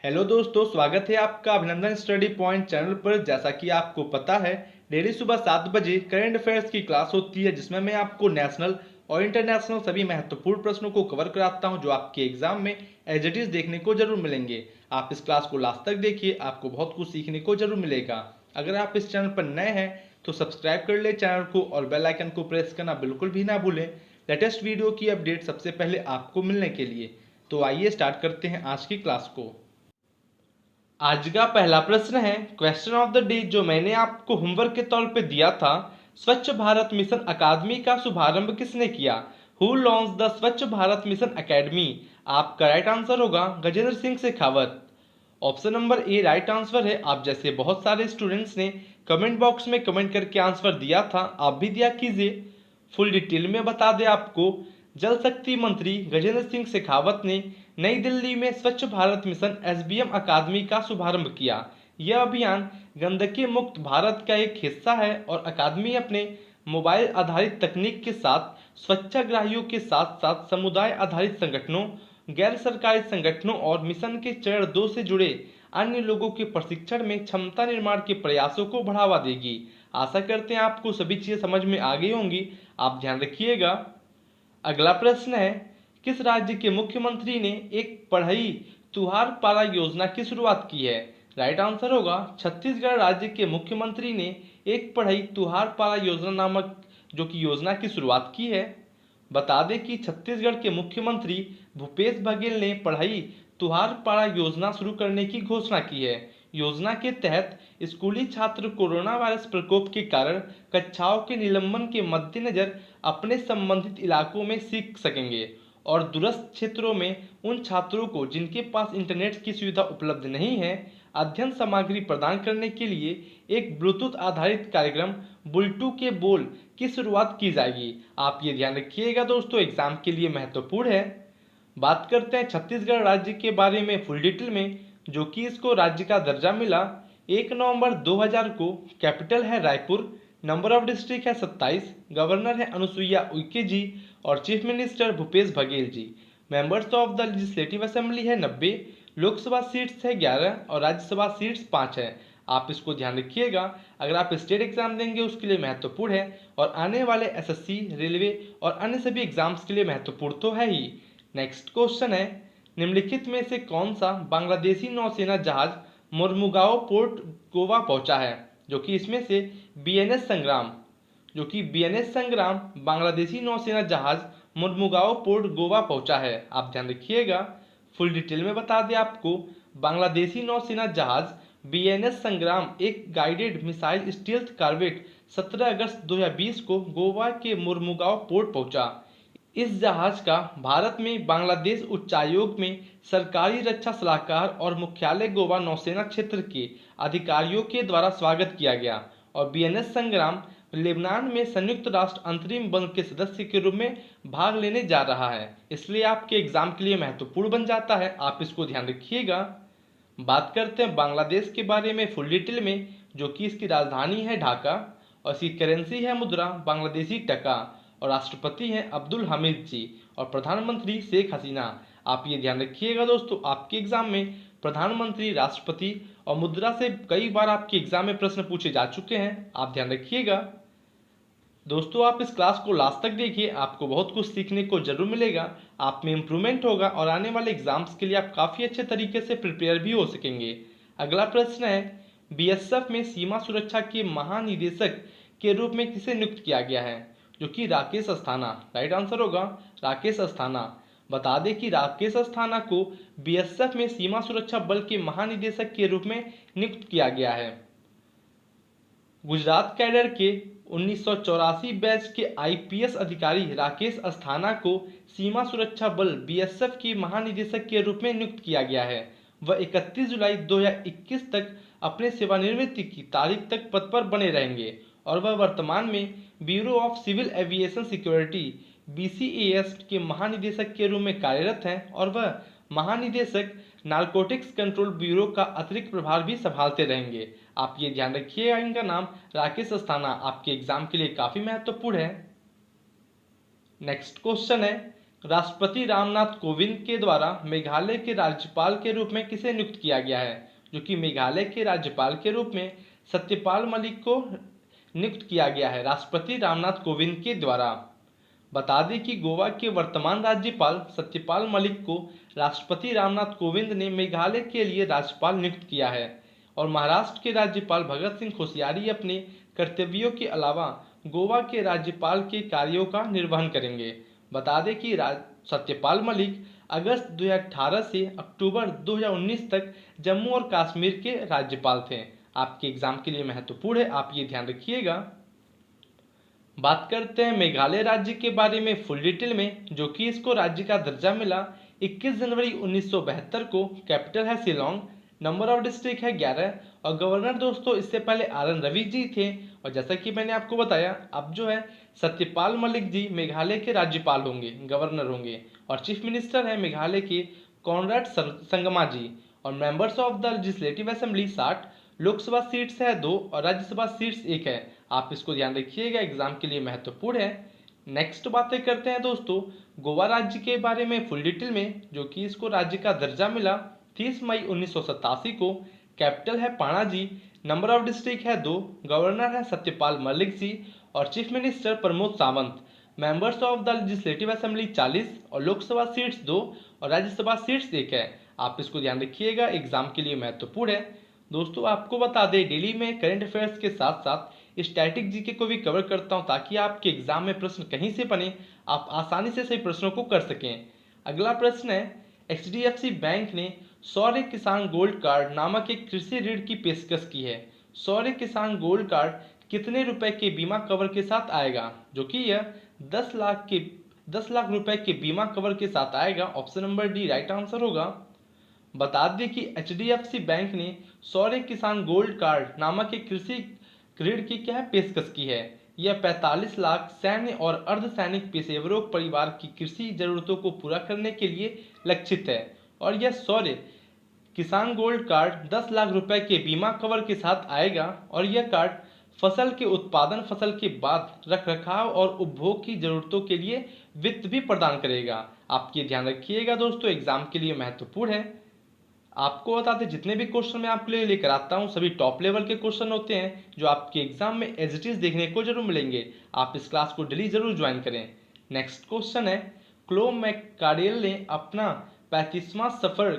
Hello दोस्तों, स्वागत है आपका अभिनंदन स्टडी पॉइंट चैनल पर। जैसा कि आपको पता है, डेली सुबह 7 बजे करंट अफेयर्स की क्लास होती है, जिसमें मैं आपको नेशनल और इंटरनेशनल सभी महत्वपूर्ण प्रश्नों को कवर कराता हूं, जो आपके एग्जाम में एज इट इज देखने को जरूर मिलेंगे। आप इस क्लास को लास्ट तक देखिए, आपको बहुत कुछ सीखने को जरूर मिलेगा। अगर आप इस चैनल पर नए हैं तो सब्सक्राइब कर ले चैनल को और बेल आइकन को प्रेस करना बिल्कुल भी ना भूलें, लेटेस्ट वीडियो की अपडेट सबसे पहले आपको मिलने के लिए। तो आइए स्टार्ट करते हैं आज की क्लास को। आज का पहला प्रश्न है क्वेश्चन ऑफ द डे, जो मैंने आपको होमवर्क के तौर पे दिया था। स्वच्छ भारत मिशन अकादमी का शुभारंभ किसने किया? हु लॉन्च द स्वच्छ भारत मिशन अकेडमी? आपका राइट आंसर होगा Gajendra Singh Shekhawat. Option number A right answer है। आप जैसे बहुत सारे स्टूडेंट्स ने कमेंट बॉक्स में कमेंट करके आंसर दिया था, आप भी दिया कीजिए। फुल डिटेल में बता दें आपको, जल शक्ति मंत्री गजेंद्र सिंह शेखावत ने नई दिल्ली में स्वच्छ भारत मिशन एसबीएम अकादमी का शुभारंभ किया। यह अभियान गंदगी मुक्त भारत का एक हिस्सा है और अकादमी अपने मोबाइल आधारित तकनीक के साथ स्वच्छाग्रहियों के साथ साथ समुदाय आधारित संगठनों, गैर सरकारी संगठनों और मिशन के चरण 2 से जुड़े अन्य लोगों के प्रशिक्षण में क्षमता निर्माण के प्रयासों को बढ़ावा देगी। आशा करते हैं आपको सभी चीजें समझ में आ गई होंगी। आप ध्यान रखिएगा। अगला प्रश्न है, किस राज्य के मुख्यमंत्री ने एक पढ़ई तुहार पारा योजना की शुरुआत की है? राइट आंसर होगा छत्तीसगढ़ राज्य के मुख्यमंत्री ने एक पढ़ई तुहार पारा योजना नामक जो कि योजना की शुरुआत की है। बता दें कि छत्तीसगढ़ के मुख्यमंत्री भूपेश बघेल ने पढ़ई तुहार पारा योजना शुरू करने की घोषणा की है। योजना के तहत स्कूली छात्र कोरोना वायरस प्रकोप के कारण कक्षाओं के निलंबन के मद्देनजर अपने संबंधित इलाकों में सीख सकेंगे और दूरस्थ क्षेत्रों में उन छात्रों को जिनके पास इंटरनेट की सुविधा उपलब्ध नहीं है, अध्ययन सामग्री प्रदान करने के लिए एक ब्लूटूथ आधारित कार्यक्रम बुलटू के बोल की शुरुआत की जाएगी। आप ये ध्यान रखिएगा दोस्तों, एग्जाम के लिए महत्वपूर्ण है। बात करते हैं छत्तीसगढ़ राज्य के बारे में फुल डिटेल में, जो कि इसको राज्य का दर्जा मिला 1 नवंबर 2000 को। कैपिटल है रायपुर, नंबर ऑफ डिस्ट्रिक्ट है 27, गवर्नर है अनुसुईया उइके जी और chief minister Bhupesh Baghel ji. Members of the legislative assembly है 90, लोकसभा सीट्स है 11 और राज्यसभा सीट्स 5 है। आप इसको ध्यान रखिएगा, अगर आप स्टेट एग्जाम देंगे उसके लिए महत्वपूर्ण है और आने वाले एसएससी, रेलवे और अन्य सभी एग्जाम्स के लिए महत्वपूर्ण तो है ही। नेक्स्ट क्वेश्चन है, निम्नलिखित में से कौन सा बांग्लादेशी नौसेना जहाज मुर्मुगाओ पोर्ट गोवा पहुंचा है? जो कि इसमें से बीएनएस संग्राम बांग्लादेशी नौसेना जहाज मुर्मुगाओ पोर्ट गोवा पहुंचा है। आप ध्यान रखिएगा। फुल डिटेल में बता दें आपको, बांग्लादेशी नौसेना जहाज बीएनएस संग्राम एक गाइडेड मिसाइल स्टील्थ कॉर्वेट 17 अगस्त 2020 को गोवा के मुर्मुगाओ पोर्ट पहुंचा। इस जहाज का भारत में बांग्लादेश उच्चायोग में सरकारी रक्षा सलाहकार और मुख्यालय गोवा नौसेना क्षेत्र के अधिकारियों के द्वारा स्वागत किया गया और बीएनएस संग्राम लेबनान में संयुक्त राष्ट्र अंतरिम बल के सदस्य के रूप में भाग लेने जा रहा है, इसलिए आपके एग्जाम के लिए महत्वपूर्ण बन जाता है। आप इसको ध्यान रखिएगा। बात करते हैं बांग्लादेश के बारे में फुल डिटेल में, जो कि इसकी राजधानी है ढाका और इसकी करेंसी है मुद्रा बांग्लादेशी टका और राष्ट्रपति हैं अब्दुल हामिद जी और प्रधानमंत्री शेख हसीना। आप ये ध्यान रखिएगा दोस्तों, आपके एग्जाम में प्रधानमंत्री, राष्ट्रपति और मुद्रा से कई बार आपके एग्जाम में प्रश्न पूछे जा चुके हैं। आप ध्यान रखिएगा दोस्तों। आप इस क्लास को लास्ट तक देखिए, आपको बहुत कुछ सीखने को जरूर मिलेगा, आप में इंप्रूवमेंट होगा और आने वाले एग्जाम्स के लिए आप काफ़ी अच्छे तरीके से प्रिपेयर भी हो सकेंगे। अगला प्रश्न है, बीएसएफ में सीमा सुरक्षा के महानिदेशक के रूप में किसे नियुक्त किया गया है? जो कि राकेश अस्थाना। राइट आंसर होगा राकेश अस्थाना। बता दें कि राकेश अस्थाना को बीएसएफ में सीमा सुरक्षा बल के महानिदेशक के रूप में नियुक्त किया गया है। गुजरात कैडर के 1984 बैच के आईपीएस अधिकारी राकेश अस्थाना को सीमा सुरक्षा बल बीएसएफ के महानिदेशक के रूप में नियुक्त किया गया है। वह 31 जुलाई 2021 तक अपने सेवानिवृत्ति की तारीख तक पद पर बने रहेंगे और वह वर्तमान में bureau of civil aviation security BCAS के महानिदेशक के रूप में कार्यरत हैं और वह महानिदेशक नारकोटिक्स कंट्रोल ब्यूरो का अतिरिक्त प्रभार भी संभालते रहेंगे। आप ये ध्यान रखिएगा, इनका नाम राकेश अस्थाना आपके एग्जाम के लिए काफी महत्वपूर्ण है। नेक्स्ट क्वेश्चन है, राष्ट्रपति रामनाथ कोविंद के द्वारा मेघालय के राज्यपाल के रूप में किसे नियुक्त किया गया है? जो कि मेघालय के राज्यपाल के रूप में सत्यपाल मलिक को नियुक्त किया गया है राष्ट्रपति रामनाथ कोविंद के द्वारा। बता दें कि गोवा के वर्तमान राज्यपाल सत्यपाल मलिक को राष्ट्रपति रामनाथ कोविंद ने मेघालय के लिए राज्यपाल नियुक्त किया है और महाराष्ट्र के राज्यपाल भगत सिंह कोश्यारी अपने कर्तव्यों के अलावा गोवा के राज्यपाल के कार्यों का निर्वहन करेंगे। बता दें कि सत्यपाल मलिक अगस्त 2018 से अक्टूबर 2019 तक जम्मू और कश्मीर के राज्यपाल थे। आपके एग्जाम के लिए महत्वपूर्ण है, आप ये ध्यान रखिएगा। बात करते हैं मेघालय राज्य के बारे में फुल डिटेल में, जो कि इसको राज्य का दर्जा मिला 21 जनवरी 1972 को। कैपिटल है शिलोंग, नंबर ऑफ डिस्ट्रिक्ट है 11 और गवर्नर दोस्तों इससे पहले RN रवि जी थे। और जैसा कि मैंने आपको बताया, अब जो है सत्यपाल मलिक जी मेघालय के राज्यपाल होंगे, गवर्नर होंगे और चीफ मिनिस्टर है मेघालय के कॉनराड संगमा जी। और members of the legislative assembly 60, Lok Sabha seats है 2 और राज्यसभा सीट्स 1 है। आप इसको ध्यान रखिएगा, एग्जाम के लिए महत्वपूर्ण है। नेक्स्ट बातें करते हैं दोस्तों गोवा राज्य के बारे में फुल डिटेल में, जो कि इसको राज्य का दर्जा मिला 30 मई 1987 को। कैपिटल है पाणाजी, नंबर ऑफ डिस्ट्रिक्ट है 2, गवर्नर है सत्यपाल मलिक जी और chief minister Pramod Sawant. Members of the legislative assembly 40 और लोकसभा सीट्स 2 और राज्यसभा सीट्स 1 है। आप इसको ध्यान रखिएगा, एग्जाम के लिए महत्वपूर्ण है। दोस्तों आपको बता दें, डेली में करंट अफेयर्स के साथ साथ स्टैटिक जीके को भी कवर करता हूं, ताकि आपके एग्जाम में प्रश्न कहीं से बने आप आसानी से सही प्रश्नों को कर सकें। अगला प्रश्न है, HDFC बैंक ने सौर्य किसान गोल्ड कार्ड नामक एक कृषि ऋण की पेशकश की है। सौर्य किसान गोल्ड कार्ड कितने रुपए के बीमा कवर के साथ आएगा? जो कि यह 10 लाख रुपए के बीमा कवर के साथ आएगा। Option number D right answer होगा। बता दें कि HDFC बैंक ने सौर्य किसान गोल्ड कार्ड नामक एक कृषि ऋण की क्या है पेशकश की है। यह 45 लाख सैन्य और अर्धसैनिक पेशेवरों परिवार की कृषि जरूरतों को पूरा करने के लिए लक्षित है और यह सौर्य किसान गोल्ड कार्ड 10 लाख रुपए के बीमा कवर के साथ आएगा और यह कार्ड फसल के उत्पादन, फसल के बाद रखरखाव और उपभोग की जरूरतों के लिए वित्त भी प्रदान करेगा। आप ये ध्यान रखिएगा दोस्तों, एग्जाम के लिए महत्वपूर्ण है। आपको बता दें, जितने भी क्वेश्चन मैं आपके लिए लेकर आता हूं सभी टॉप लेवल के क्वेश्चन होते हैं, जो आपके एग्जाम में एज इट इज देखने को जरूर मिलेंगे। आप इस क्लास को डेली जरूर ज्वाइन करें। नेक्स्ट क्वेश्चन है, क्लो मैककार्डेल ने अपना 35वां सफर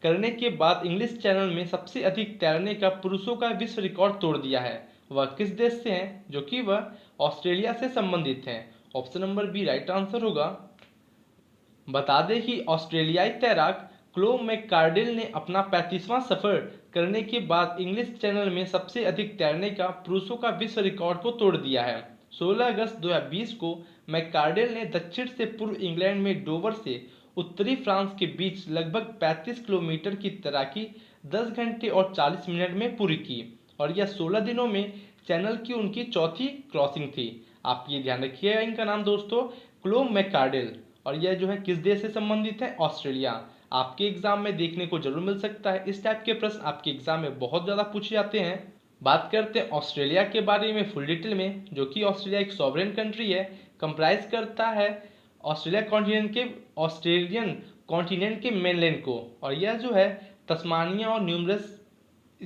करने के बाद इंग्लिश चैनल में सबसे अधिक तैरने का पुरुषों का विश्व रिकॉर्ड तोड़ दिया है। वह किस देश से हैं? जो कि वह ऑस्ट्रेलिया से संबंधित हैं। Option number B right answer होगा। बता दें कि ऑस्ट्रेलियाई तैराक क्लो मैककार्डेल ने अपना 35वां सफर करने के बाद इंग्लिश चैनल में सबसे अधिक तैरने का पुरुषों का विश्व रिकॉर्ड को तोड़ दिया है। 16 अगस्त 2020 को मैककार्डेल ने दक्षिण से पूर्व इंग्लैंड में डोवर से उत्तरी फ्रांस के बीच लगभग 35 किलोमीटर की तैराकी 10 घंटे और 40 मिनट में पूरी की और यह 16 दिनों में चैनल की उनकी चौथी क्रॉसिंग थी। आप ये ध्यान रखिएगा, इनका नाम दोस्तों क्लो मैककार्डेल और यह जो है किस देश से संबंधित है? ऑस्ट्रेलिया। आपके एग्जाम में देखने को जरूर मिल सकता है, इस टाइप के प्रश्न आपके एग्जाम में बहुत ज़्यादा पूछे जाते हैं। बात करते हैं ऑस्ट्रेलिया के बारे में फुल डिटेल में, जो कि ऑस्ट्रेलिया एक सॉवरेन कंट्री है, कंप्राइज करता है ऑस्ट्रेलियन कॉन्टिनेंट के मेनलैंड को और यह जो है तस्मानिया और न्यूमरस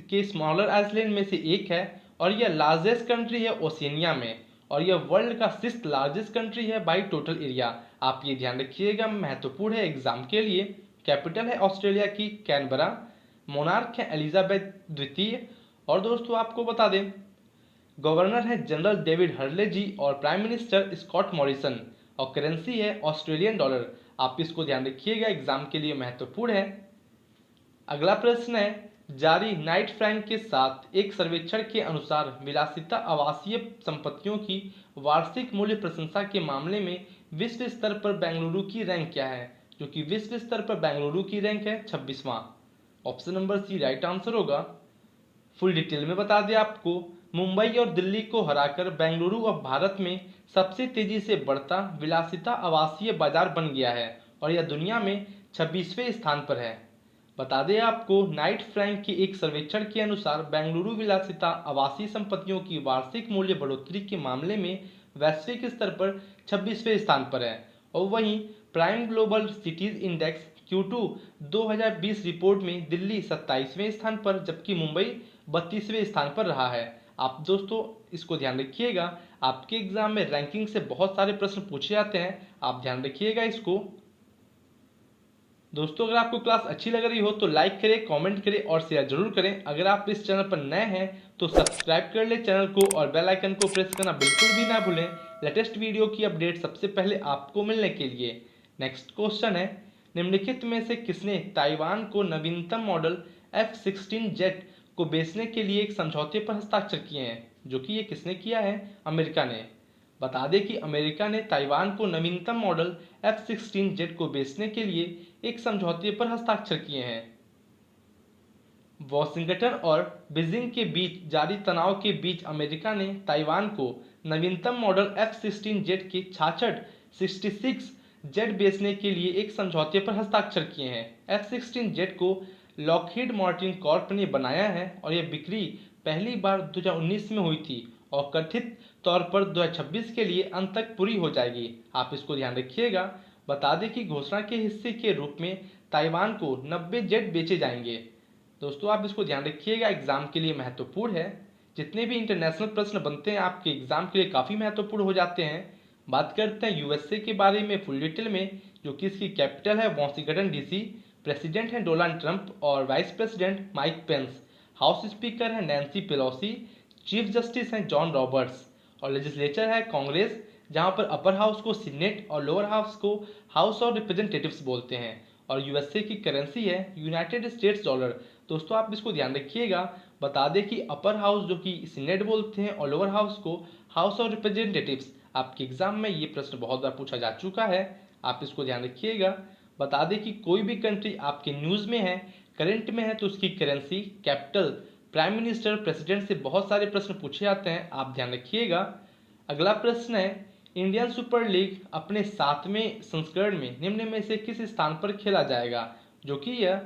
के स्मॉलर आइसलैंड में से एक है और यह लार्जेस्ट कंट्री है ओशिनिया में और यह वर्ल्ड का 6th लार्जेस्ट कंट्री है बाई टोटल एरिया। आप ये ध्यान रखिएगा, महत्वपूर्ण है एग्जाम के लिए। कैपिटल है ऑस्ट्रेलिया की कैनबरा, मोनार्क है एलिजाबेथ द्वितीय और दोस्तों आपको बता दें गवर्नर है जनरल डेविड हर्ले जी और प्राइम मिनिस्टर स्कॉट मॉरिसन और करेंसी है ऑस्ट्रेलियन डॉलर। आप इसको ध्यान रखिएगा, एग्जाम के लिए महत्वपूर्ण है। अगला प्रश्न है, जारी नाइट फ्रैंक के साथ एक सर्वेक्षण के अनुसार विलासिता आवासीय संपत्तियों की वार्षिक मूल्य प्रशंसा के मामले में विश्व स्तर पर बेंगलुरु की रैंक क्या है? जो कि विश्व स्तर पर बेंगलुरु की रैंक है 26वां। Option number C right answer होगा। फुल डिटेल में बता दें आपको, मुंबई और दिल्ली को हराकर बेंगलुरु अब भारत में सबसे तेजी से बढ़ता विलासिता आवासीय बाजार बन गया है और यह दुनिया में 26वें स्थान पर है। बता दें आपको, नाइट फ्रैंक के एक सर्वेक्षण के अनुसार बेंगलुरु विलासिता आवासीय संपत्तियों की वार्षिक मूल्य बढ़ोतरी के मामले में वैश्विक स्तर पर 26वें स्थान पर है और वहीं prime global cities index Q2 2020 report में दिल्ली 27वें स्थान पर जबकि मुंबई 32वें स्थान पर रहा है। आप दोस्तों इसको ध्यान रखिएगा, आपके एग्जाम में रैंकिंग से बहुत सारे प्रश्न पूछे जाते हैं, आप ध्यान रखिएगा इसको। दोस्तों अगर आपको क्लास अच्छी लग रही हो तो लाइक करें, कमेंट करें और शेयर जरूर करें। अगर आप इस चैनल पर नए हैं तो सब्सक्राइब कर ले चैनल को और बेल आइकन को प्रेस करना बिल्कुल भी ना भूलें लेटेस्ट वीडियो की अपडेट सबसे पहले आपको मिलने के लिए। नेक्स्ट क्वेश्चन है, निम्नलिखित में से किसने ताइवान को नवीनतम मॉडल F-16 जेट को बेचने के लिए एक समझौते पर हस्ताक्षर किए हैं, जो कि ये किसने किया है? अमेरिका ने। बता दें कि अमेरिका ने ताइवान को नवीनतम मॉडल F-16 जेट को बेचने के लिए एक समझौते पर हस्ताक्षर किए हैं। वॉशिंगटन और बीजिंग के बीच जारी तनाव के बीच अमेरिका ने ताइवान को नवीनतम मॉडल F-16 जेट के 66 जेट बेचने के लिए एक समझौते पर हस्ताक्षर किए हैं। F-16 जेट को लॉकहीड मार्टिन कॉर्प ने बनाया है और यह बिक्री पहली बार 2019 में हुई थी और कथित तौर पर 2026 के लिए अंत तक पूरी हो जाएगी। आप इसको ध्यान रखिएगा। बता दें कि घोषणा के हिस्से के रूप में ताइवान को 90 जेट बेचे जाएंगे। दोस्तों आप इसको ध्यान रखिएगा, एग्जाम के लिए महत्वपूर्ण है। जितने भी इंटरनेशनल प्रश्न बनते हैं आपके एग्जाम के लिए काफ़ी महत्वपूर्ण हो जाते हैं। बात करते हैं यूएसए के बारे में फुल डिटेल में, जो कि इसकी कैपिटल है वॉशिंगटन DC। प्रेसिडेंट है डोनाल्ड ट्रंप और vice president Mike Pence. House speaker है नैन्सी पेलोसी। चीफ जस्टिस हैं जॉन रॉबर्ट्स और लेजिस्लेचर है कांग्रेस, जहां पर अपर हाउस को सीनेट और लोअर हाउस को हाउस ऑफ रिप्रेजेंटेटिव्स बोलते हैं। और यूएसए की करेंसी है यूनाइटेड स्टेट्स डॉलर। दोस्तों आप इसको ध्यान रखिएगा। बता दें कि अपर हाउस जो कि सीनेट बोलते हैं और लोअर हाउस को हाउस ऑफ रिप्रेजेंटेटिव्स। आपके एग्जाम में ये प्रश्न बहुत बार पूछा जा चुका है, आप इसको ध्यान रखिएगा। बता दें कि कोई भी कंट्री आपके न्यूज़ में है, करंट में है, तो उसकी currency, capital, prime minister, president से बहुत सारे प्रश्न पूछे जाते हैं, आप ध्यान रखिएगा। अगला प्रश्न है, इंडियन सुपर लीग अपने 7वें संस्करण में निम्न में से किस स्थान पर खेला जाएगा? जो कि यह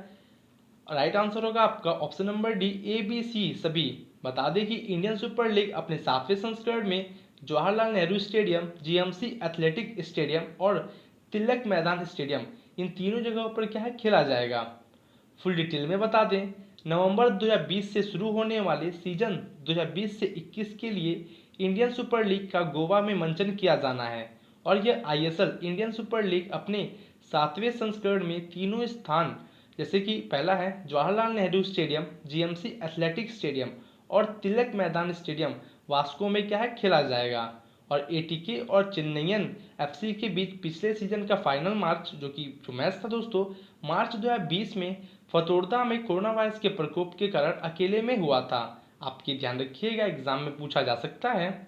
राइट आंसर होगा आपका ऑप्शन नंबर डी, ABC सभी। बता दें कि इंडियन सुपर लीग अपने 7वें संस्करण में Jawaharlal Nehru stadium, GMC athletic stadium और तिलक मैदान स्टेडियम, इन तीनों जगहों पर क्या है खेला जाएगा। फुल डिटेल में बता दें, नवंबर 2020 से शुरू होने वाले सीजन 2020 से 21 के लिए इंडियन सुपर लीग का गोवा में मंचन किया जाना है और यह ISL इंडियन सुपर लीग अपने 7वें संस्करण में तीनों स्थान, जैसे कि पहला है Jawaharlal Nehru stadium, GMC athletic stadium और तिलक मैदान स्टेडियम, वास्को में क्या है खेला जाएगा। और ATK और चेन्नईयन FC के बीच पिछले सीजन का फाइनल मैच जो मैच था दोस्तों, मार्च 2020 में फतोरदा में कोरोना वायरस के प्रकोप के कारण अकेले में हुआ था। आपके ध्यान रखिएगा, एग्जाम में पूछा जा सकता है।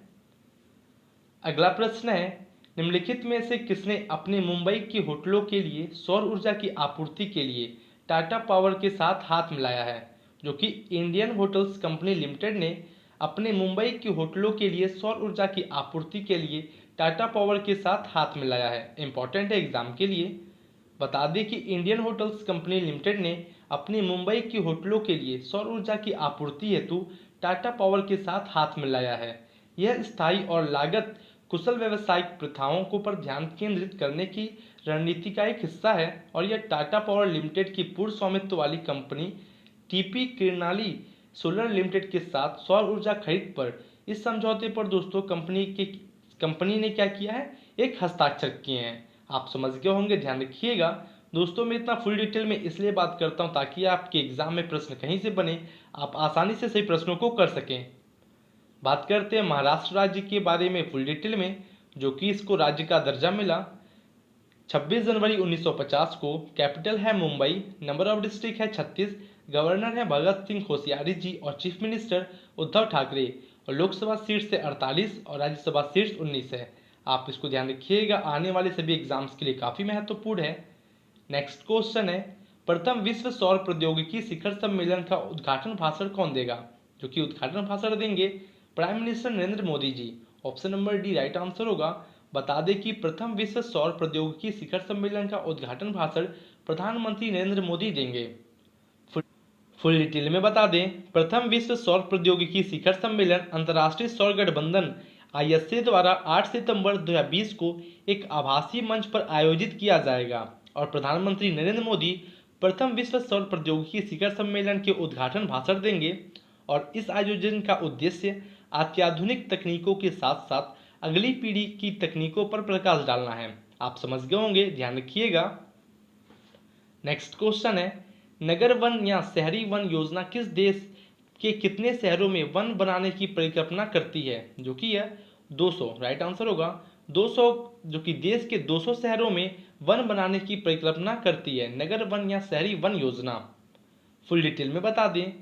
अगला प्रश्न है, निम्नलिखित में से किसने अपने मुंबई के होटलों के लिए सौर ऊर्जा की आपूर्ति के लिए टाटा पावर के साथ हाथ मिलाया है? जो कि इंडियन होटल्स कंपनी लिमिटेड ने अपने मुंबई के होटलों के लिए सौर ऊर्जा की आपूर्ति के लिए टाटा पावर के साथ हाथ मिलाया है। इंपॉर्टेंट है एग्जाम के लिए। बता दें कि इंडियन होटल्स कंपनी लिमिटेड ने अपने मुंबई के होटलों के लिए सौर ऊर्जा की आपूर्ति हेतु टाटा पावर के साथ हाथ मिलाया है। यह स्थायी और लागत कुशल व्यावसायिक प्रथाओं को पर ध्यान केंद्रित करने की रणनीति का एक हिस्सा है और यह टाटा पावर लिमिटेड की पूर्ण स्वामित्व वाली कंपनी TP किरनाली सोलर लिमिटेड के साथ सौर ऊर्जा खरीद पर इस समझौते पर दोस्तों कंपनी ने क्या किया है, एक हस्ताक्षर किए हैं। आप समझ गए होंगे, ध्यान रखिएगा। दोस्तों मैं इतना फुल डिटेल में इसलिए बात करता हूं ताकि आपके एग्जाम में प्रश्न कहीं से बने, आप आसानी से सही प्रश्नों को कर सकें। बात करते हैं महाराष्ट्र राज्य के बारे में फुल डिटेल में, जो कि इसको राज्य का दर्जा मिला 26 जनवरी 1950 को। कैपिटल है मुंबई, नंबर ऑफ डिस्ट्रिक्ट है 36, गवर्नर है भगत सिंह कोश्यारी जी और चीफ मिनिस्टर उद्धव ठाकरे और लोकसभा सीट से 48 और राज्यसभा सीट 19 है। आप इसको ध्यान रखिएगा, आने वाले सभी एग्जाम्स के लिए काफ़ी महत्वपूर्ण है। नेक्स्ट क्वेश्चन है, प्रथम विश्व सौर प्रौद्योगिकी शिखर सम्मेलन का उद्घाटन भाषण कौन देगा? जो कि उद्घाटन भाषण देंगे prime minister Narendra Modi ji. Option number D right answer होगा। बता दें कि प्रथम विश्व सौर प्रौद्योगिकी शिखर सम्मेलन का उद्घाटन भाषण प्रधानमंत्री नरेंद्र मोदी देंगे। फुल डिटेल में बता दें, प्रथम विश्व सौर प्रौद्योगिकी शिखर सम्मेलन अंतर्राष्ट्रीय सौर गठबंधन आईएसए द्वारा 8 सितंबर 2020 को एक आभासी मंच पर आयोजित किया जाएगा और प्रधानमंत्री नरेंद्र मोदी प्रथम विश्व सौर प्रौद्योगिकी शिखर सम्मेलन के उद्घाटन भाषण देंगे। और इस आयोजन का उद्देश्य अत्याधुनिक तकनीकों के साथ साथ अगली पीढ़ी की तकनीकों पर प्रकाश डालना है। आप समझ गए होंगे, ध्यान रखिएगा। नेक्स्ट क्वेश्चन है, नगर वन या शहरी वन योजना किस देश के कितने शहरों में वन बनाने की परिकल्पना करती है? जो कि है 200, राइट आंसर होगा 200, जो कि देश के 200 शहरों में वन बनाने की परिकल्पना करती है नगर वन या शहरी वन योजना। फुल डिटेल में बता दें,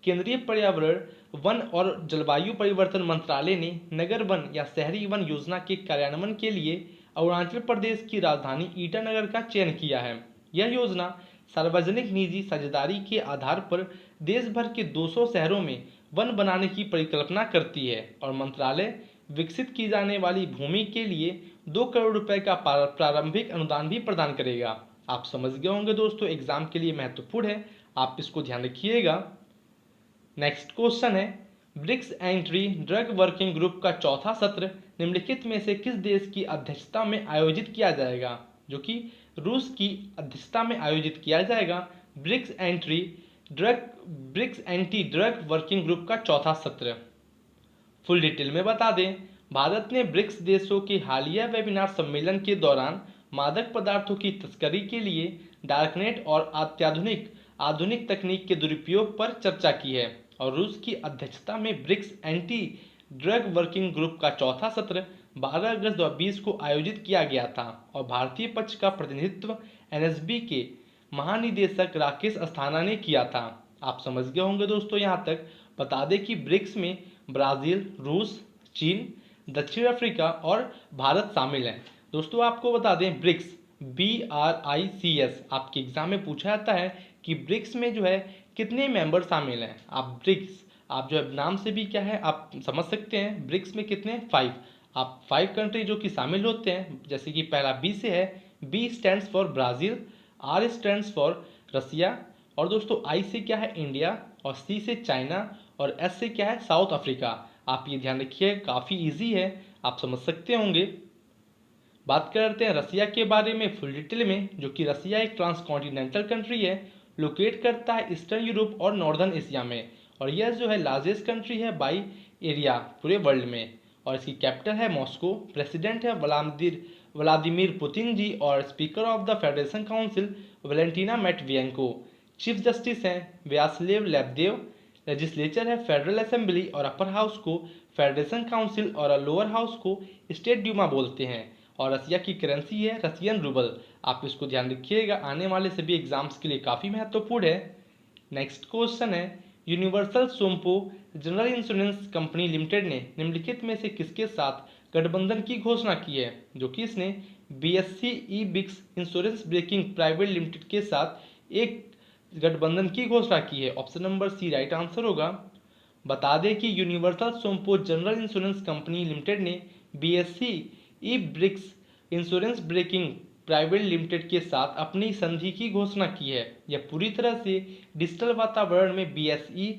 केंद्रीय पर्यावरण, वन और जलवायु परिवर्तन मंत्रालय ने नगर वन या शहरी वन योजना के कार्यान्वयन के लिए अरुणाचल प्रदेश की राजधानी ईटानगर का चयन किया है। यह योजना सार्वजनिक निजी साझेदारी के आधार पर देश भर के 200 शहरों में वन बनाने की परिकल्पना करती है और मंत्रालय विकसित की जाने वाली भूमि के लिए 2 करोड़ रुपए का प्रारंभिक अनुदान भी प्रदान करेगा। आप समझ गए होंगे दोस्तों, एग्जाम के लिए महत्वपूर्ण है, आप इसको ध्यान रखिएगा। नेक्स्ट क्वेश्चन है, BRICS anti drug working group का चौथा सत्र निम्नलिखित में से किस देश की अध्यक्षता में आयोजित किया जाएगा? जो कि रूस की अध्यक्षता में आयोजित किया जाएगा BRICS anti drug working group का चौथा सत्र। फुल डिटेल में बता दें, भारत ने ब्रिक्स देशों के हालिया वेबिनार सम्मेलन के दौरान मादक पदार्थों की तस्करी के लिए डार्कनेट और आधुनिक तकनीक के दुरुपयोग पर चर्चा की है। और रूस की अध्यक्षता में BRICS anti drug working group का चौथा सत्र 12 अगस्त 2020 को आयोजित किया गया था और भारतीय पक्ष का प्रतिनिधित्व एनएसबी के महानिदेशक राकेश अस्थाना ने किया था। आप समझ गए होंगे दोस्तों, यहाँ तक बता दें कि ब्रिक्स में ब्राज़ील, रूस, चीन, दक्षिण अफ्रीका और भारत शामिल हैं। दोस्तों आपको बता दें, ब्रिक्स BRICS आपके एग्जाम में पूछा जाता है कि ब्रिक्स में जो है कितने मेंबर शामिल हैं। आप जो है नाम से भी क्या है आप समझ सकते हैं, ब्रिक्स में कितने 5, आप 5 कंट्री जो कि शामिल होते हैं। जैसे कि पहला बी से है, B stands for Brazil, R stands for Russia, और दोस्तों I से क्या है इंडिया, और C से चाइना, और S से क्या है साउथ अफ्रीका। आप ये ध्यान रखिए, काफ़ी इजी है, आप समझ सकते होंगे। बात करते हैं रसिया के बारे में फुल डिटेल में, जो कि रसिया एक ट्रांसकॉन्टिनेंटल कंट्री है, लोकेट करता है ईस्टर्न यूरोप और नॉर्दर्न एशिया में, और यह जो है लार्जेस्ट कंट्री है बाई एरिया पूरे वर्ल्ड में, और इसकी कैपिटल है मॉस्को। प्रेसिडेंट है व्लादिमीर पुतिन जी, और speaker of the federation council Valentina Matviyenko. Chief justice हैं व्यासलेव लेबदेव। लेजिस्लेचर है फेडरल असेंबली, और अपर हाउस को फेडरेशन काउंसिल और लोअर हाउस को स्टेट ड्यूमा बोलते हैं। और रसिया की करेंसी है रसियन रूबल। आप इसको ध्यान रखिएगा, आने वाले सभी एग्जाम्स के लिए काफ़ी महत्वपूर्ण है। नेक्स्ट क्वेश्चन है, Universal Sompo general insurance company limited ने निम्नलिखित में से किसके साथ गठबंधन की घोषणा की है? जो कि इसने BSC Ebix insurance broking private limited के साथ एक गठबंधन की घोषणा की है। Option number C right answer होगा। बता दें कि Universal Sompo general insurance company limited ने BSC Ebix insurance broking private limited के साथ अपनी संधि की घोषणा की है। यह पूरी तरह से डिजिटल वातावरण में BSE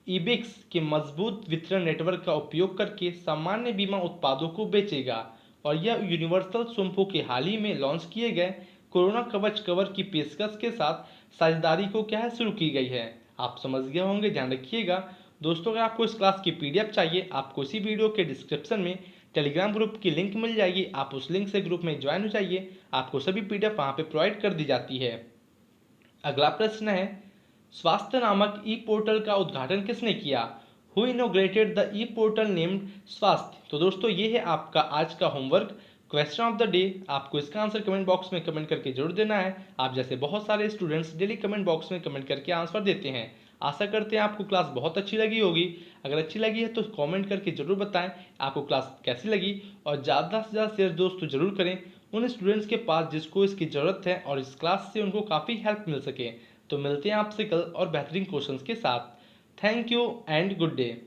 ई-बिक्स के मजबूत वितरण नेटवर्क का उपयोग करके सामान्य बीमा उत्पादों को बेचेगा, और यह यूनिवर्सल सोमपो के हाल ही में लॉन्च किए गए कोरोना कवच कवर की पेशकश के साथ साझेदारी को क्या है शुरू की गई है। आप समझ गए होंगे, ध्यान रखिएगा। दोस्तों अगर आपको इस क्लास की PDF चाहिए, आपको इसी वीडियो के डिस्क्रिप्शन में टेलीग्राम ग्रुप की लिंक मिल जाएगी, आप उस लिंक से ग्रुप में ज्वाइन हो जाइए, आपको सभी PDF वहाँ पे प्रोवाइड कर दी जाती है। अगला प्रश्न है, स्वास्थ्य नामक ई पोर्टल का उद्घाटन किसने किया? Who inaugurated the E portal named स्वास्थ्य? तो दोस्तों ये है आपका आज का homework, question of the day. आपको इसका आंसर कमेंट बॉक्स में कमेंट करके जरूर देना है। आप जैसे बहुत सारे स्टूडेंट्स डेली कमेंट बॉक्स में कमेंट करके आंसर देते हैं। आशा करते हैं आपको क्लास बहुत अच्छी लगी होगी। अगर अच्छी लगी है तो कमेंट करके जरूर बताएं आपको क्लास कैसी लगी, और ज़्यादा से ज़्यादा शेयर दोस्तों जरूर करें उन स्टूडेंट्स के पास जिसको इसकी ज़रूरत है और इस क्लास से उनको काफ़ी हेल्प मिल सके। तो मिलते हैं आपसे कल और बेहतरीन क्वेश्चंस के साथ। Thank you and good day.